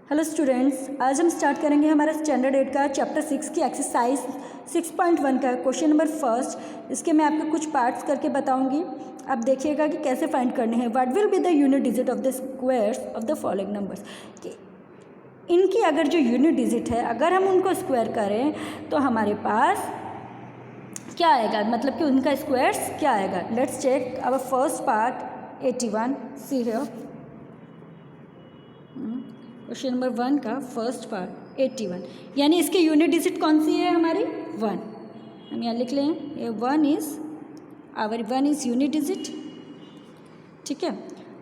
Hello students, आज हम start करेंगे हमारा स्टैंडर्ड 8 का चैप्टर 6 की एक्सरसाइज 6.1 का क्वेश्चन नंबर फर्स्ट। इसके मैं आपको कुछ पार्ट्स करके बताऊंगी, आप देखिएगा कि कैसे फाइंड करने हैं। What will be the unit digit of the squares of the following numbers, कि इनकी अगर जो यूनिट डिजिट है अगर हम उनको स्क्वायर करें तो हमारे पास क्या आएगा, मतलब कि उनका स्क्वायर्स क्या आएगा। Let's check our first part 81। See here question number 1 का फर्स्ट पार्ट 81, यानी इसकी यूनिट डिजिट कौन सी है हमारी 1। हम यहाँ लिख लें ये 1 इज़ यूनिट डिजिट। ठीक है,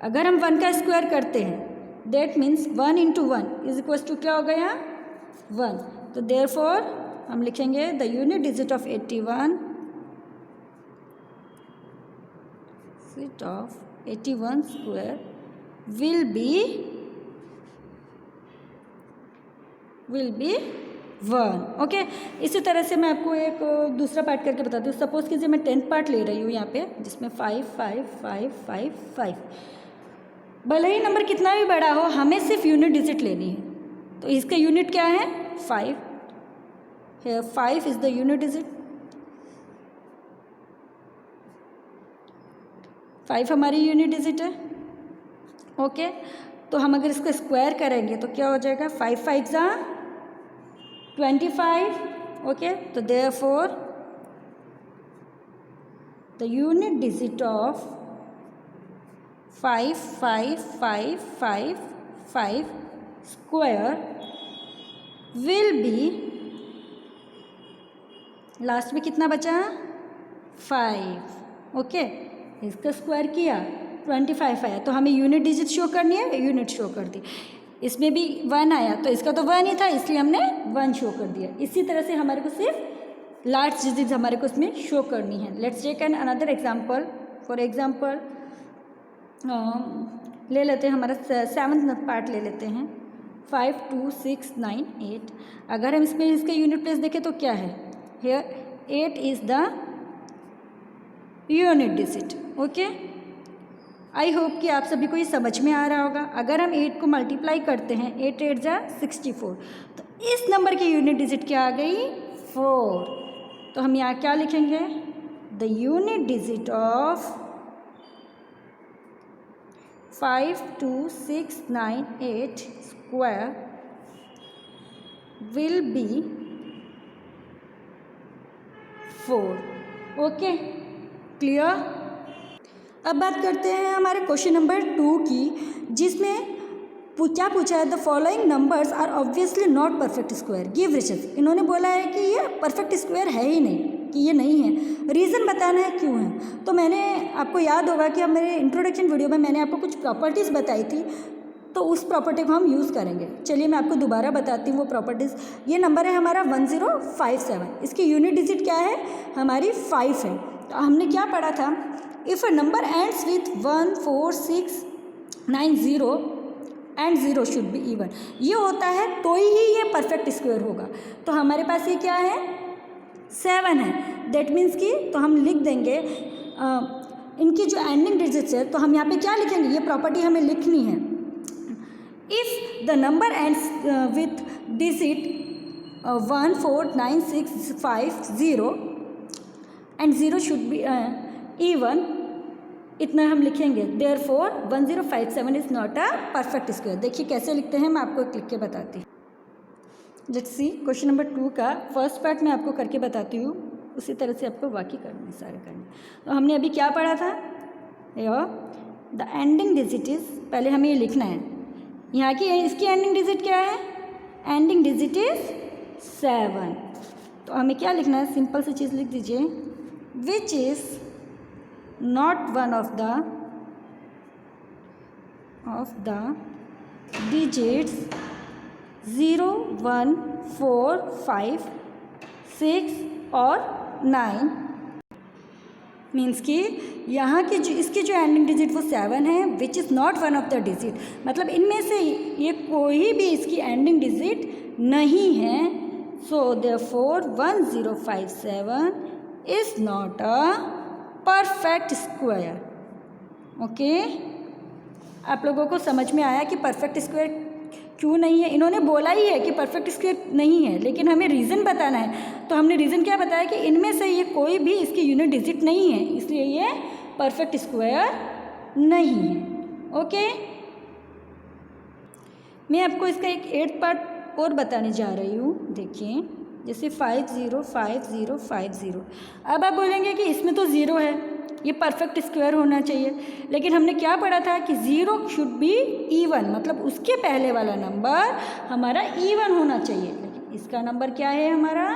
अगर हम 1 का स्क्वायर करते हैं that means 1 into 1 is equal to क्या हो गया 1। तो देयरफॉर हम लिखेंगे the unit digit of 81 square will be 1। Okay, इसी तरह से मैं आपको एक दूसरा पार्ट करके बताती हूँ। सपोज कीजिए मैं 10th पार्ट ले रही हूँ यहाँ पे, जिसमें 5 5 5 5 5। भले ही नंबर कितना भी बड़ा हो हमें सिर्फ यूनिट डिजिट लेनी है। तो इसका यूनिट क्या है 5। Here 5 is the unit digit. 5 हमारी यूनिट डिजिट है। ओके, तो हम अगर इसको स्क्वायर करेंगे तो क्या हो जाएगा 5 5 जा 25। ओके, तो therefore the unit digit of 5 5 5 5 5 square will B, last में कितना बचा 5। ओके, इसका स्क्वायर किया 25 आया, तो हमें यूनिट डिजिट शो करनी है, यूनिट शो कर दी। इसमें भी 1 आया तो इसका तो 1 ही था, इसलिए हमने 1 शो कर दिया। इसी तरह से हमारे को सिर्फ लार्ज डिजिट हमारे को इसमें शो करनी है। Let's take an another example. For example ले लेते हैं हमारा 7th पार्ट ले लेते हैं 5 2 6 9 8। अगर हम इसमें इसके यूनिट प्लेस देखें तो क्या है, here 8 is the unit digit. Okay, I hope कि आप सभी को ये समझ में आ रहा होगा। अगर हम 8 को मल्टीप्लाई करते हैं 8 8 जा 64, तो इस नंबर की यूनिट डिजिट क्या आ गई 4। तो हम यहाँ क्या लिखेंगे, the unit digit of 5 2 6 9 8 square will B 4। Okay, clear. अब बात करते हैं हमारे क्वेश्चन नंबर 2 की, जिसमें क्या पूछा है, the following numbers are obviously not perfect square, give reason. इन्होंने बोला है कि ये परफेक्ट स्क्वायर है ही नहीं, कि ये नहीं है, रीज़न बताना है क्यों है। तो मैंने आपको याद होगा कि अब मेरे इंट्रोडक्शन वीडियो में मैंने आपको कुछ प्रॉपर्टीज़ बताई थी, तो उस प्रॉपर्टी को हम यूज़ करेंगे। चलिए मैं आपको दोबारा बताती हूँ वो प्रॉपर्टीज़। ये नंबर है हमारा 1057, इसकी यूनिट डिजिट क्या है हमारी 5 है। तो हमने क्या पढ़ा था, if a number ends with 1 4 6 9 0 and 0 should be even, ये होता है तो ही ये परफेक्ट स्क्वायर होगा। तो हमारे पास ये क्या है 7 है, दैट मीन्स कि तो हम लिख देंगे इनकी जो एंडिंग डिजिट्स है, तो हम यहाँ पे क्या लिखेंगे, ये प्रॉपर्टी हमें लिखनी है। If the number ends with digit 1 4 9 6 5 0 and 0 should be even, इतना हम लिखेंगे। Therefore 1057 is not a perfect square. देखिए कैसे लिखते हैं, मैं आपको लिख के बताती हूँ। लेट्स सी क्वेश्चन नंबर 2 का फर्स्ट पार्ट मैं आपको करके बताती हूँ, उसी तरह से आपको बाकी करने सारे करने। तो हमने अभी क्या पढ़ा था, द एंडिंग डिजिट इज़, पहले हमें ये लिखना है यहाँ की, इसकी एंडिंग डिजिट क्या है, एंडिंग डिजिट इज़ 7। तो हमें क्या लिखना है, सिंपल सी चीज़ लिख दीजिए, which is not one of the digits 0 1 4 5 6 और 9, मीन्स कि यहाँ की जो इसकी जो एंडिंग डिजिट वो 7 है, which is not one of the digit, मतलब इनमें से ये कोई भी इसकी एंडिंग डिजिट नहीं है। So therefore 1057 is not a perfect square. Okay, आप लोगों को समझ में आया कि परफेक्ट स्क्वायर 2 नहीं है। इन्होंने बोला ही है कि परफेक्ट स्क्वायर नहीं है, लेकिन हमें रीज़न बताना है। तो हमने रीज़न क्या बताया कि इनमें से ये कोई भी इसकी यूनिट डिजिट नहीं है, इसलिए ये परफेक्ट स्क्वायर नहीं है। ओके, मैं आपको इसका एक 8th पार्ट और बताने जा रही हूँ। देखिए, जैसे 5 0 5 0 5 0। अब आप बोलेंगे कि इसमें तो 0 है, ये परफेक्ट स्क्वायर होना चाहिए, लेकिन हमने क्या पढ़ा था कि 0 शुड बी इवन, मतलब उसके पहले वाला नंबर हमारा इवन होना चाहिए। लेकिन इसका नंबर क्या है, हमारा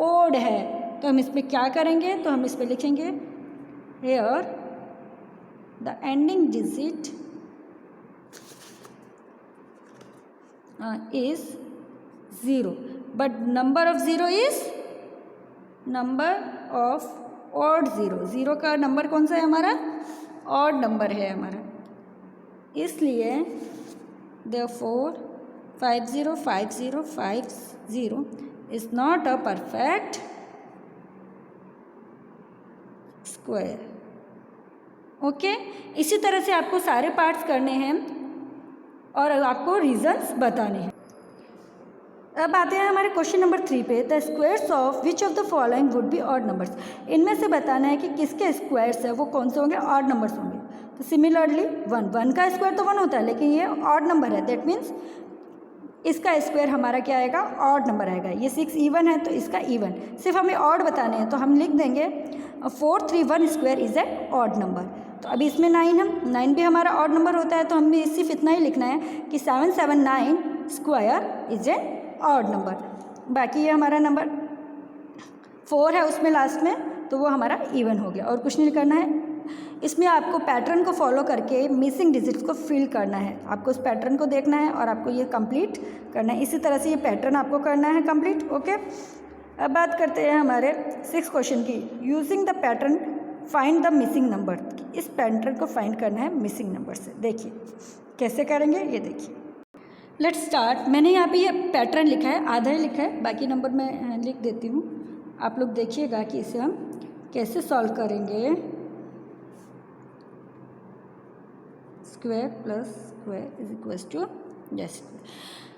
ओड है। तो हम इस पर क्या करेंगे, तो हम इस पर लिखेंगे here the ending digit is 0, but number of 0 is number of odd 0। 0 का नंबर कौन सा है, हमारा odd नंबर है हमारा, इसलिए therefore 5 0 5 0 5 0 is not a perfect square। Okay, इसी तरह से आपको सारे पार्ट्स करने हैं और आपको रीजंस बताने हैं। अब आते हैं हमारे क्वेश्चन नंबर 3 पे। The squares of which of the following would be odd numbers. इनमें से बताना है कि किसके स्क्वायर्स है वो कौन से होंगे, ऑड नंबर्स होंगे। तो सिमिलरली 1 का स्क्वायर तो 1 होता है, लेकिन ये ऑड नंबर है, दैट मीन्स इसका स्क्वायर हमारा क्या आएगा, ऑड नंबर आएगा। ये 6 इवन है तो इसका इवन, सिर्फ हमें ऑड बताने हैं, तो हम लिख देंगे 4 3 1 square is a odd number. तो अभी इसमें 9 भी हमारा ऑड नंबर होता है, तो हमें सिर्फ इतना ही लिखना है कि 7 7 9 square is a odd number. बाकी ये हमारा नंबर 4 है उसमें लास्ट में, तो वो हमारा इवन हो गया और कुछ नहीं करना है। इसमें आपको पैटर्न को फॉलो करके मिसिंग डिजिट्स को फिल करना है। आपको उस पैटर्न को देखना है और आपको ये कंप्लीट करना है। इसी तरह से ये पैटर्न आपको करना है कंप्लीट। ओके, अब बात करते हैं हमारे 6th क्वेश्चन की। Using the pattern find the missing number. इस पैटर्न को फाइंड करना है मिसिंग नंबर से। देखिए कैसे करेंगे, ये देखिए। Let's start. मैंने यहाँ पे ये पैटर्न लिखा है, आधा ही लिखा है, बाकी नंबर मैं लिख देती हूँ। आप लोग देखिएगा कि इसे हम कैसे सॉल्व करेंगे। Square plus square is equals to जैसे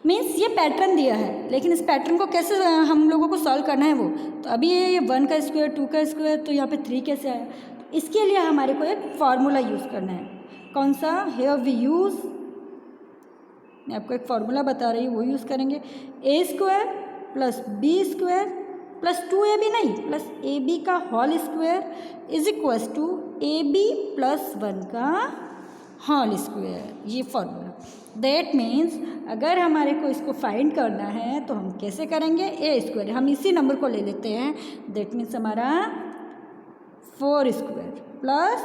मीन्स ये पैटर्न दिया है, लेकिन इस पैटर्न को कैसे हम लोगों को सॉल्व करना है वो। तो अभी ये 1 का स्क्वायर 2 का स्क्वायर, तो यहाँ पे 3 कैसे आया। तो इसके लिए हमारे को एक फार्मूला यूज़ करना है। कौन सा, हियर वी यूज़, मैं आपको एक फार्मूला बता रही हूँ, वो यूज़ करेंगे। A square plus B square plus 2ab नहीं, प्लस ab का whole square is equals to ab plus 1 का होल स्क्वायर। ये फार्मूला, दैट मीन्स अगर हमारे को इसको फाइंड करना है तो हम कैसे करेंगे, ए स्क्वायर हम इसी नंबर को ले लेते हैं। दैट मीन्स हमारा 4 square plus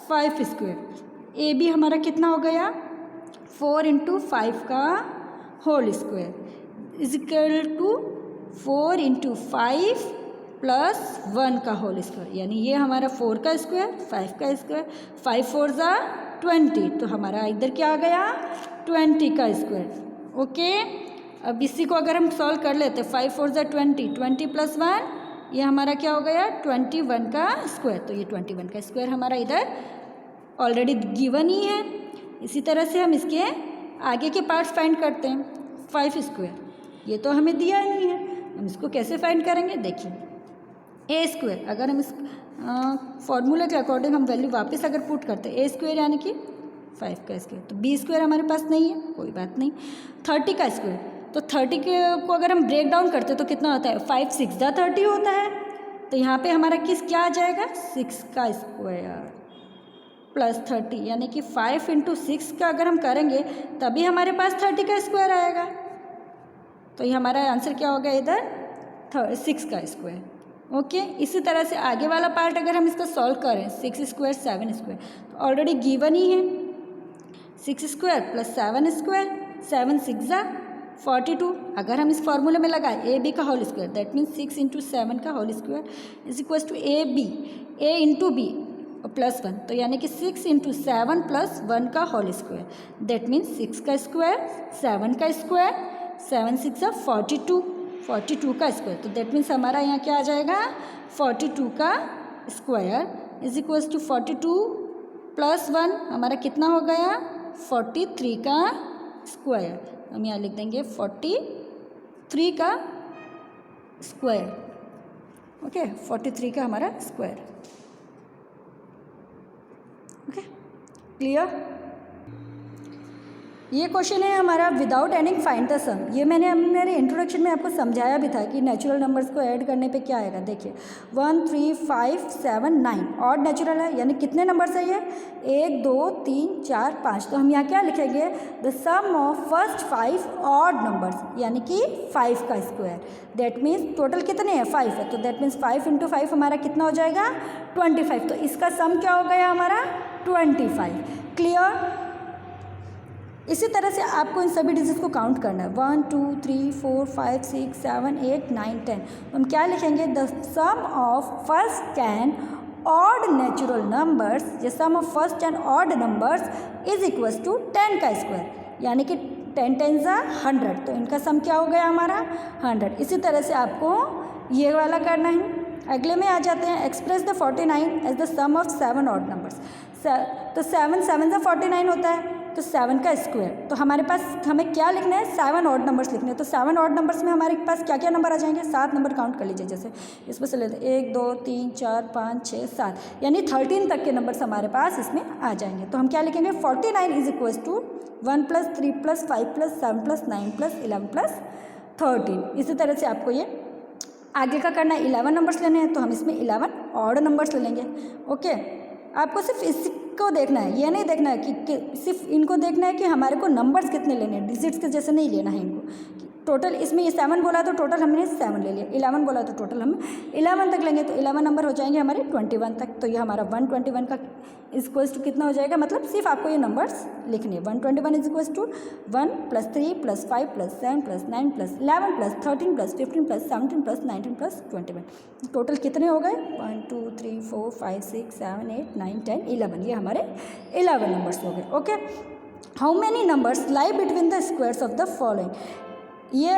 5 square. A B हमारा कितना हो गया, 4 इंटू 5 का whole square is equal to 4 into 5 plus 1 का होल स्क्वायर। यानी ये हमारा 4 का स्क्वायर 5 का स्क्वायर, 5 4 ज़ा 20, तो हमारा इधर क्या आ गया 20 का स्क्वायर। ओके, अब इसी को अगर हम सॉल्व कर लेते, 5 4 ज़ा 20, 20 प्लस 1 ये हमारा क्या हो गया 21 का स्क्वायर। तो ये 21 का स्क्वायर हमारा इधर ऑलरेडी गिवन ही है। इसी तरह से हम इसके आगे के पार्ट्स फाइंड करते हैं। 5 स्क्वायर ये तो हमें दिया ही नहीं है, हम इसको कैसे फाइंड करेंगे। देखिए ए स्क्वायर, अगर हम इस फॉर्मूला के अकॉर्डिंग हम वैल्यू वापस अगर पुट करते हैं, ए स्क्वायर यानी कि 5 का स्क्वायर, तो बी स्क्वायर हमारे पास नहीं है, कोई बात नहीं। 30 का स्क्वायर, तो 30 को अगर हम ब्रेक डाउन करते तो कितना होता है, 5 6 ज़ा 30 होता है। तो यहाँ पे हमारा क्या आ जाएगा 6 का स्क्वायर प्लस 30, यानी कि 5 इंटू 6 का अगर हम करेंगे तभी हमारे पास 30 का स्क्वायर आएगा। तो ये हमारा आंसर क्या हो गया इधर 6 का स्क्वायर। ओके, इसी तरह से आगे वाला पार्ट अगर हम इसका सॉल्व करें, 6 स्क्वायर 7 स्क्वायर, तो ऑलरेडी गिवन ही है। 6 स्क्वायर प्लस 7 स्क्वायर, 7 6 ज़ा 42। अगर हम इस फॉर्मूले में लगाए ए बी का whole square, that means 6 into 7 का whole square is equal to A B, A into B plus 1, तो यानी कि 6 इंटू 7 प्लस 1 का होल स्क्वायर, दैट मीन्स 6 का स्क्वायर 7 का स्क्वायर, 7 6 ज़ा 42, 42 का स्क्वायर। तो दैट मीन्स हमारा यहाँ क्या आ जाएगा 42 का square is equals to 42 plus 1 हमारा कितना हो गया 43 का स्क्वायर। हम यहाँ लिख देंगे 43 का स्क्वायर। ओके, 43 का हमारा स्क्वायर। Okay, clear. ये क्वेश्चन है हमारा विदाउट एडिंग फाइंड द सम। ये मैंने मेरे इंट्रोडक्शन में आपको समझाया भी था कि नेचुरल नंबर्स को ऐड करने पे क्या आएगा। देखिए 1 3 5 7 9 ऑड नेचुरल है, यानी कितने नंबर्स है ये 1 2 3 4 5। तो हम यहाँ क्या लिखेंगे, the sum of first 5 odd numbers, यानी कि 5 का स्क्वायर। दैट मीन्स टोटल कितने हैं 5 है, तो दैट मीन्स 5 × 5 हमारा कितना हो जाएगा 25। तो इसका सम क्या हो गया हमारा 25। क्लियर। इसी तरह से आपको इन सभी डिजिट्स को काउंट करना है 1 2 3 4 5 6 7 8 9 10। हम क्या लिखेंगे, the sum of first 10 odd natural numbers, या sum of first 10 odd numbers is equals to 10 का स्क्वायर, यानी कि 10 10 100। तो इनका सम क्या हो गया हमारा 100। इसी तरह से आपको ये वाला करना है। अगले में आ जाते हैं, express the 49 as the sum of 7 odd numbers. तो 7 7 49 होता है, तो 7 का स्क्वायर। तो हमारे पास हमें क्या लिखना है 7 ऑड नंबर्स लिखने हैं। तो 7 ऑड नंबर्स में हमारे पास क्या क्या नंबर आ जाएंगे, 7 नंबर काउंट कर लीजिए। जैसे इसमें से लेते 1 2 3 4 5 6 7, यानी 13 तक के नंबर्स हमारे पास इसमें आ जाएंगे। तो हम क्या लिखेंगे 49 इज इक्वल्स टू 1 + 3 + 5 + 7 + 9 + 11 + 13। इसी तरह से आपको ये आगे का करना है। 11 नंबर्स लेने हैं, तो हम इसमें 11 ऑड नंबर्स ले लेंगे। ओके, आपको सिर्फ इसको देखना है, ये नहीं देखना है कि सिर्फ इनको देखना है कि हमारे को नंबर्स कितने लेने हैं, डिजिट्स के जैसे नहीं लेना है इनको। टोटल इसमें ये 7 बोला तो टोटल हमने 7 ले लिया, 11 बोला तो टोटल हम 11 तक लेंगे। तो 11 नंबर हो जाएंगे हमारे 21 तक। तो ये हमारा 121 का इक्वल्स टू कितना हो जाएगा, मतलब सिर्फ आपको ये नंबर्स लिखने हैं। 121 इज इक्वल्स टू 1 + 3 + 5 + 7 + 9 + 11 + 13 + 15 + 17 + 19 + 21। टोटल कितने हो गए 1 2 3 4 5 6 7 8 9 10 11। ये हमारे 11 नंबर्स हो गए। Okay, how many numbers lie between the squares of the following. ये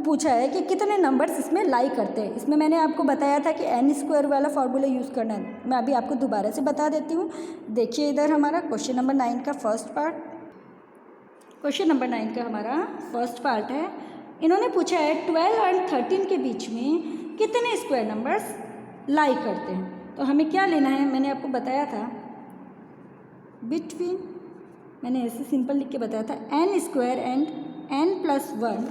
पूछा है कि कितने नंबर्स इसमें लाई करते हैं। इसमें मैंने आपको बताया था कि n² वाला फार्मूला यूज़ करना है। मैं अभी आपको दोबारा से बता देती हूँ। देखिए इधर हमारा क्वेश्चन नंबर 9 का फर्स्ट पार्ट, क्वेश्चन नंबर 9 का हमारा फर्स्ट पार्ट है। इन्होंने पूछा है 12 और 13 के बीच में कितने स्क्वायर नंबर्स लाई करते हैं। तो हमें क्या लेना है, मैंने आपको बताया था बिटवीन, मैंने ऐसे सिंपल लिख के बताया था n² and n+1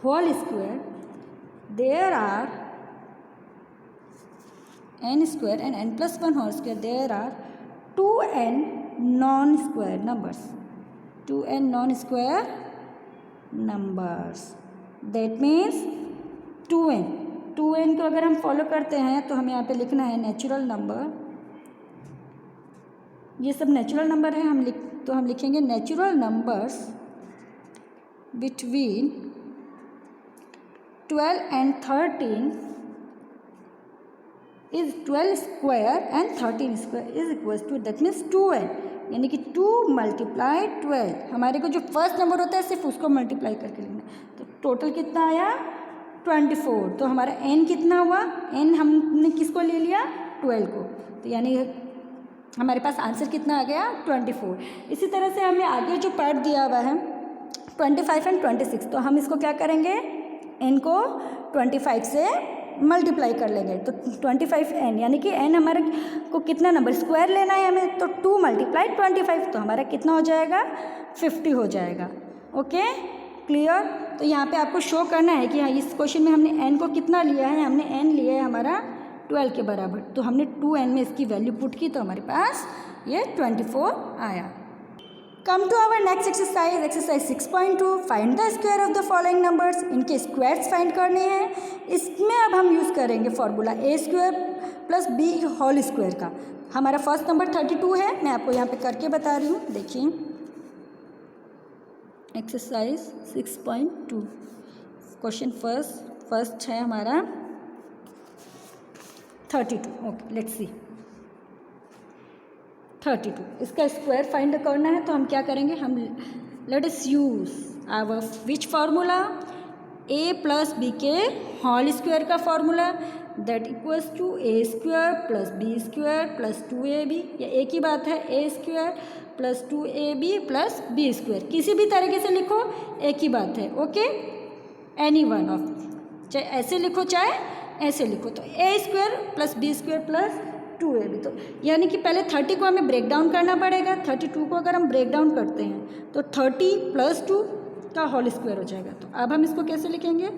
whole square, there are n² and n+1 whole square, there are 2n non square numbers, 2n non square numbers. That means 2n को अगर हम फॉलो करते हैं तो हमें यहाँ पे लिखना है नेचुरल नंबर। ये सब नेचुरल नंबर है, हम लिखेंगे natural numbers between 12 and 13 is 12 square and 13 square is equal to, that means 2n, यानी कि 2 × 12। हमारे को जो फर्स्ट नंबर होता है सिर्फ उसको मल्टीप्लाई करके लिखना है। तो टोटल कितना आया 24। तो हमारा n कितना हुआ, n हमने किसको ले लिया 12 को, तो यानी हमारे पास आंसर कितना आ गया 24। इसी तरह से हमें आगे जो पार्ट दिया हुआ है 25 एंड 26, तो हम इसको क्या करेंगे n को 25 से मल्टीप्लाई कर लेंगे। तो 25n, यानी कि n हमारे को कितना नंबर स्क्वायर लेना है हमें, तो 2 × 25, तो हमारा कितना हो जाएगा 50 हो जाएगा। Okay, clear. तो यहाँ पे आपको शो करना है कि हाँ इस क्वेश्चन में हमने n को कितना लिया है, हमने n लिया है हमारा 12 के बराबर। तो हमने 2n में इसकी वैल्यू पुट की तो हमारे पास ये 24 आया। Come to our next exercise, exercise 6.2, find the square of the following numbers. इनके स्क्वायर्स फाइंड करने हैं। इसमें अब हम यूज़ करेंगे formula a² + b whole square का। हमारा फर्स्ट नंबर 32 है, मैं आपको यहाँ पे करके बता रही हूँ। देखिए एक्सरसाइज 6.2 क्वेश्चन फर्स्ट है हमारा 32। ओके, लेट्स सी 32, इसका स्क्वायर फाइंड करना है। तो हम क्या करेंगे, हम let us use our which formula, a + b के होल स्क्वायर का formula, that equals to a² + b² + 2ab। ये एक ही बात है, a² plus 2ab plus B square, किसी भी तरीके से लिखो एक ही बात है, ओके। एनी वन ऑफ, चाहे ऐसे लिखो चाहे ऐसे लिखो, तो A square plus B square plus 2ab। तो यानी कि पहले 30 को हमें ब्रेक डाउन करना पड़ेगा। 32 को अगर हम ब्रेक डाउन करते हैं तो 30 प्लस 2 का होल स्क्वायर हो जाएगा। तो अब हम इसको कैसे लिखेंगे,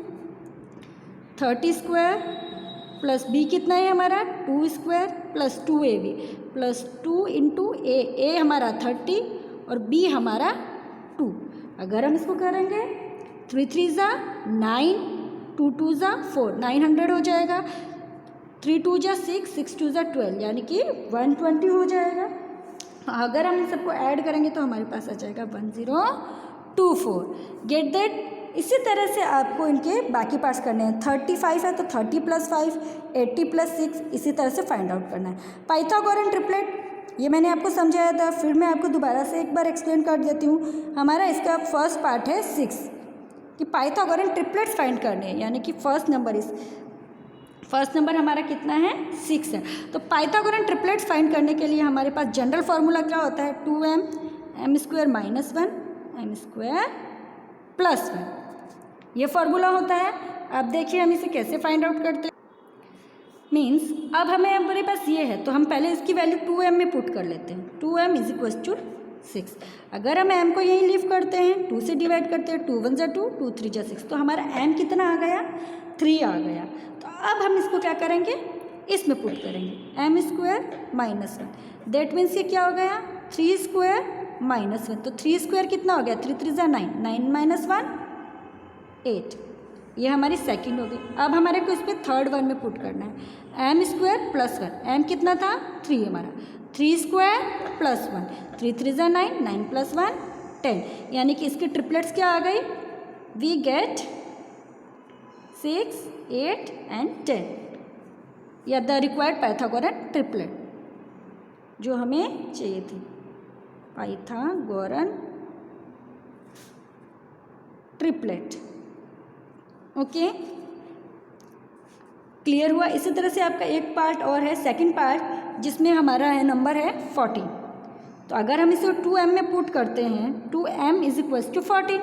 30 स्क्वायर प्लस बी कितना है हमारा 2 square plus 2ab plus 2 into A हमारा 30 और बी हमारा 2। अगर हम इसको करेंगे 3 3 ज़ा 9, 2 2 ज़ा 4, 900 हो जाएगा। 3 2 ज़ा 6, 6 2 ज़ा 12, यानी कि 120 हो जाएगा। अगर हम इन सबको ऐड करेंगे तो हमारे पास आ जाएगा 1024। Get that. इसी तरह से आपको इनके बाकी पार्ट्स करने हैं। 35 है तो 30 प्लस 5, 80 प्लस 6, इसी तरह से फाइंड आउट करना है। पाइथागोरन ट्रिपलेट ये मैंने आपको समझाया था, फिर मैं आपको दोबारा से एक बार एक्सप्लेन कर देती हूँ। हमारा इसका फर्स्ट पार्ट है 6 कि पाइथागोरन ट्रिपलेट्स फाइंड करने हैं, यानी कि फर्स्ट नंबर हमारा कितना है 6 है। तो पाइथागोरन ट्रिपलेट्स फाइंड करने के लिए हमारे पास जनरल फार्मूला क्या होता है, 2m m square minus 1 m square plus 1, ये फार्मूला होता है। अब देखिए हम इसे कैसे फाइंड आउट करते हैं। मीन्स अब हमारे पास ये है तो हम पहले इसकी वैल्यू 2m में पुट कर लेते हैं। 2m is equal to 6। अगर हम m को यहीं लीव करते हैं, 2 से डिवाइड करते हैं, 2 1 ज़ा 2, 2 3 ज़ा 6, तो हमारा m कितना आ गया 3 आ गया। तो अब हम इसको क्या करेंगे, इसमें पुट करेंगे m square minus 1। That means ये क्या हो गया 3 स्क्वायर माइनस 1। तो 3 स्क्वायर कितना हो गया 3 3 ज़ा 9, 9 माइनस 1 8, ये हमारी सेकंड हो गई। अब हमारे को इस पर थर्ड वन में पुट करना है m स्क्वायर प्लस 1। m कितना था 3 हमारा, 3 स्क्वायर प्लस 1, 3 3 ज़ा 9, 9 प्लस 1 10, यानी कि इसकी ट्रिपलेट्स क्या आ गई, वी गेट 6 8 एंड 10, या द रिक्वायर्ड पाइथागोरन ट्रिपलेट जो हमें चाहिए थी, पाइथागोरन ट्रिपलेट। ओके, क्लियर हुआ। इसी तरह से आपका एक पार्ट और है, सेकंड पार्ट, जिसमें हमारा है नंबर है 14। तो अगर हम इसे 2m में पुट करते हैं, 2m is equals to 14,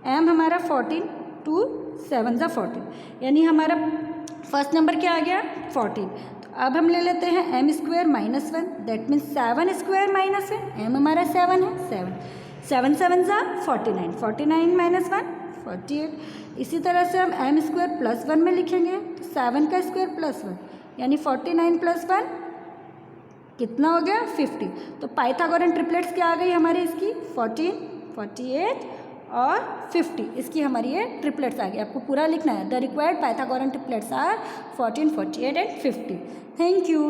m हमारा 14, 2 7 ज़ा 14, यानी हमारा फर्स्ट नंबर क्या आ गया 14। तो अब हम ले लेते हैं m square minus 1, that means 7 square minus 1, m हमारा 7 है, 7 7 ज़ा 49, 49 माइनस 1 48। इसी तरह से हम m स्क्वायर प्लस 1 में लिखेंगे तो 7 का स्क्वायर प्लस 1, यानी 49 प्लस 1 कितना हो गया 50। तो पाइथागोरन ट्रिपलेट्स क्या आ गई हमारी इसकी 14, 48 और 50, इसकी हमारी ये ट्रिपलेट्स आ गई। आपको पूरा लिखना है, the required Pythagorean triplets are 14, 48 and 50। Thank you.